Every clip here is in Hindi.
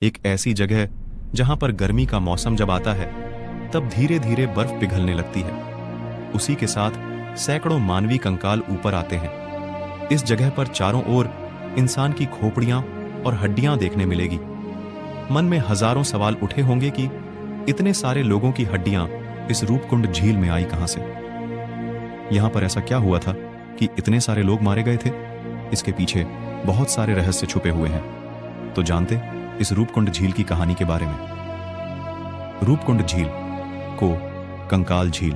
एक ऐसी जगह जहां पर गर्मी का मौसम जब आता है तब धीरे धीरे बर्फ पिघलने लगती है। उसी के साथ सैकड़ों मानवीय कंकाल ऊपर आते हैं। इस जगह पर चारों ओर इंसान की खोपड़ियां और हड्डियां देखने मिलेगी। मन में हजारों सवाल उठे होंगे कि इतने सारे लोगों की हड्डियां इस रूपकुंड झील में आई कहां से? यहां पर ऐसा क्या हुआ था कि इतने सारे लोग मारे गए थे? इसके पीछे बहुत सारे रहस्य छुपे हुए हैं। तो जानते इस रूपकुंड झील की कहानी के बारे में। रूपकुंड झील को कंकाल झील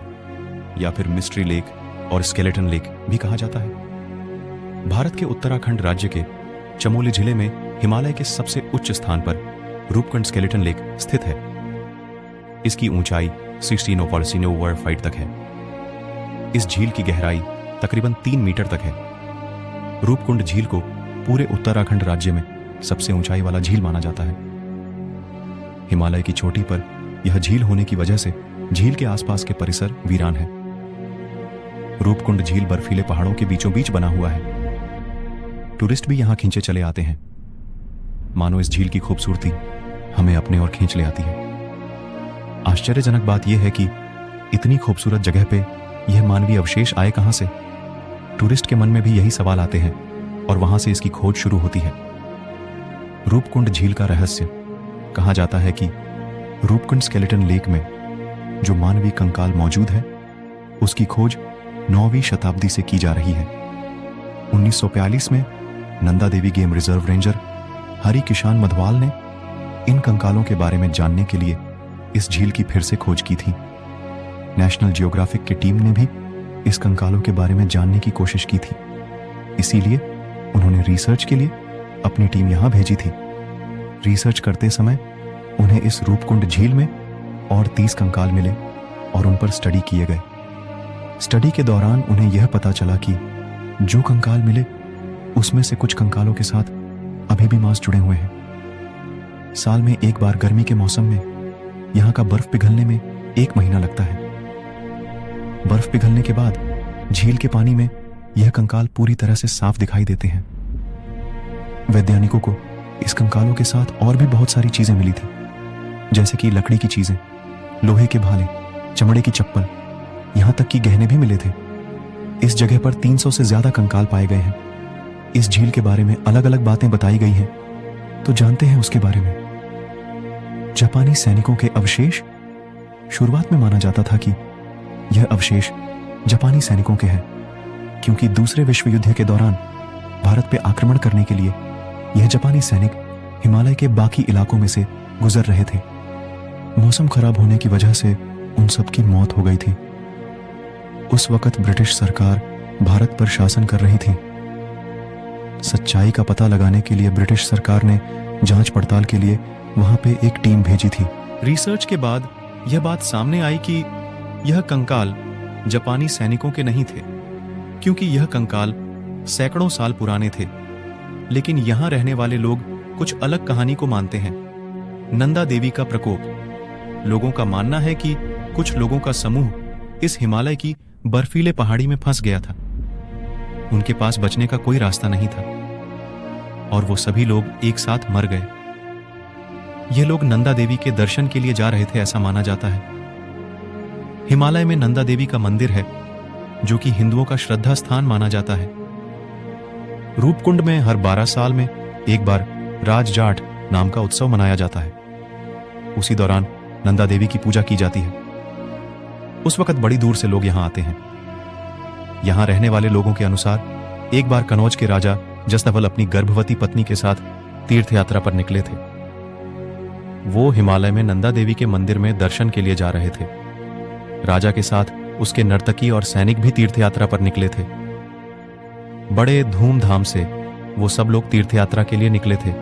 या फिर मिस्ट्री लेक और स्केलेटन लेक भी कहा जाता है। भारत के उत्तराखंड राज्य के चमोली जिले में हिमालय के सबसे उच्च स्थान पर रूपकुंड स्केलेटन लेक स्थित है। इसकी ऊंचाई 16 फीट तक है। इस झील की गहराई तकरीबन 3 मीटर तक है। रूपकुंड झील को पूरे उत्तराखंड राज्य में सबसे ऊंचाई वाला झील माना जाता है। हिमालय की चोटी पर यह झील होने की वजह से झील के आसपास के परिसर वीरान है। रूपकुंड झील बर्फीले पहाड़ों के बीचों बीच बना हुआ है। टूरिस्ट भी यहां खींचे चले आते हैं। मानो इस झील की खूबसूरती हमें अपने ओर खींच ले आती है। आश्चर्यजनक बात यह है कि इतनी खूबसूरत जगह पे यह मानवीय अवशेष आए कहां से? टूरिस्ट के मन में भी यही सवाल आते हैं और वहां से इसकी खोज शुरू होती है। रूपकुंड झील का रहस्य कहा जाता है कि रूपकुंड स्केलेटन लेक में जो मानवीय कंकाल मौजूद है उसकी खोज 9वीं शताब्दी से की जा रही है। 1942 में Nanda Devi game reserve ranger Hari Kishan Madhwal ने इन कंकालों के बारे में जानने के लिए इस झील की फिर से खोज की थी। नेशनल जियोग्राफिक की टीम ने भी इस कंकालों के बारे में जानने की कोशिश की थी। इसीलिए उन्होंने रिसर्च के लिए अपनी टीम यहां भेजी थी। रिसर्च करते समय उन्हें इस रूपकुंड झील में और 30 कंकाल मिले और उन पर स्टडी किए गए। स्टडी के दौरान उन्हें यह पता चला कि जो कंकाल मिले उसमें से कुछ कंकालों के साथ अभी भी मांस जुड़े हुए हैं। साल में एक बार गर्मी के मौसम में यहां का बर्फ पिघलने में 1 महीना लगता है। बर्फ पिघलने के बाद झील के पानी में यह कंकाल पूरी तरह से साफ दिखाई देते हैं। वैज्ञानिकों को इस कंकालों के साथ और भी बहुत सारी चीजें मिली थी, जैसे कि लकड़ी की चीजें, लोहे के भाले, चमड़े की चप्पल, यहां तक कि गहने भी मिले थे। इस जगह पर 300 से ज्यादा कंकाल पाए गए हैं। इस झील के बारे में अलग अलग बातें बताई गई हैं। तो जानते हैं उसके बारे में। जापानी सैनिकों के अवशेष। शुरुआत में माना जाता था कि यह अवशेष जापानी सैनिकों के हैं, क्योंकि दूसरे विश्व युद्ध के दौरान भारत पे आक्रमण करने के लिए यह जापानी सैनिक हिमालय के बाकी इलाकों में से गुजर रहे थे। मौसम खराब होने की वजह से उन सब की मौत हो गई थी। उस वक्त ब्रिटिश सरकार भारत पर शासन कर रही थी। सच्चाई का पता लगाने के लिए ब्रिटिश सरकार ने जांच पड़ताल के लिए वहां पे एक टीम भेजी थी। रिसर्च के बाद यह बात सामने आई कि यह कंकाल जापानी सैनिकों के नहीं थे, क्योंकि यह कंकाल सैकड़ों साल पुराने थे। लेकिन यहां रहने वाले लोग कुछ अलग कहानी को मानते हैं। नंदा देवी का प्रकोप। लोगों का मानना है कि कुछ लोगों का समूह इस हिमालय की बर्फीले पहाड़ी में फंस गया था। उनके पास बचने का कोई रास्ता नहीं था और वो सभी लोग एक साथ मर गए। ये लोग नंदा देवी के दर्शन के लिए जा रहे थे, ऐसा माना जाता है। हिमालय में नंदा देवी का मंदिर है, जो कि हिंदुओं का श्रद्धा स्थान माना जाता है। रूपकुंड में हर 12 साल में एक बार राज जाट नाम का उत्सव मनाया जाता है। उसी दौरान नंदा देवी की पूजा की जाती है। उस वक्त बड़ी दूर से लोग यहां आते हैं। यहां रहने वाले लोगों के अनुसार एक बार कनौज के राजा जसनवल अपनी गर्भवती पत्नी के साथ तीर्थ यात्रा पर निकले थे। वो हिमालय में नंदा देवी के मंदिर में दर्शन के लिए जा रहे थे। राजा के साथ उसके नर्तकी और सैनिक भी तीर्थ यात्रा पर निकले थे। बड़े धूमधाम से वो सब लोग तीर्थ यात्रा के लिए निकले थे।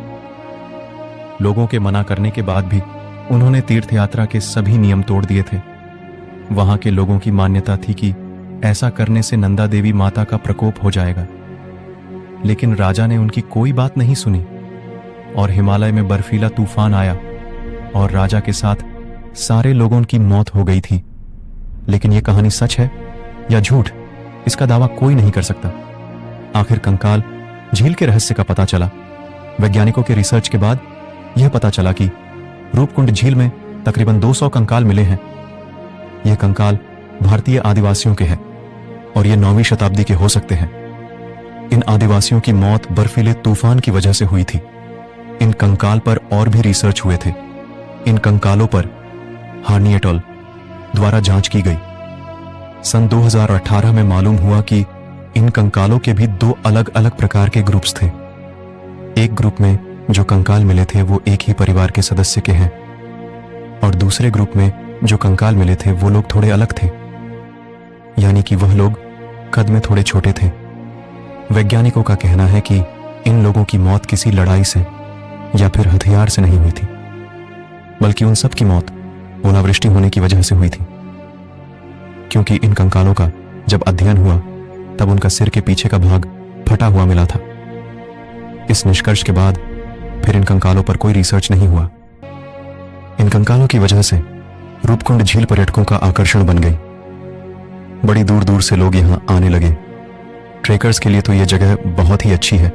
लोगों के मना करने के बाद भी उन्होंने तीर्थ यात्रा के सभी नियम तोड़ दिए थे। वहां के लोगों की मान्यता थी कि ऐसा करने से नंदा देवी माता का प्रकोप हो जाएगा। लेकिन राजा ने उनकी कोई बात नहीं सुनी और हिमालय में बर्फीला तूफान आया और राजा के साथ सारे लोगों की मौत हो गई थी। लेकिन यह कहानी सच है या झूठ, इसका दावा कोई नहीं कर सकता। आखिर कंकाल झील के रहस्य का पता चला। वैज्ञानिकों के रिसर्च के बाद यह पता चला कि रूपकुंड झील में तकरीबन 200 कंकाल मिले हैं। यह कंकाल भारतीय आदिवासियों के हैं और ये 9वीं शताब्दी के हो सकते हैं। इन आदिवासियों की मौत बर्फीले तूफान की वजह से हुई थी। इन कंकाल पर और भी रिसर्च हुए थे। इन कंकालों पर हार्नी एट अल द्वारा जांच की गई। सन 2018 में मालूम हुआ कि इन कंकालों के भी 2 अलग अलग प्रकार के ग्रुप्स थे। एक ग्रुप में जो कंकाल मिले थे वो एक ही परिवार के सदस्य के हैं और दूसरे ग्रुप में जो कंकाल मिले थे वो लोग थोड़े अलग थे, यानी कि वह लोग कद में थोड़े छोटे थे। वैज्ञानिकों का कहना है कि इन लोगों की मौत किसी लड़ाई से या फिर हथियार से नहीं हुई थी, बल्कि उन सब की मौत ओलावृष्टि होने की वजह से हुई थी। क्योंकि इन कंकालों का जब अध्ययन हुआ तब उनका सिर के पीछे का भाग फटा हुआ मिला था। इस निष्कर्ष के बाद फिर इन कंकालों पर कोई रिसर्च नहीं हुआ। इन कंकालों की वजह से रूपकुंड झील पर्यटकों का आकर्षण बन गई। बड़ी दूर दूर से लोग यहां आने लगे। ट्रेकर्स के लिए तो यह जगह बहुत ही अच्छी है।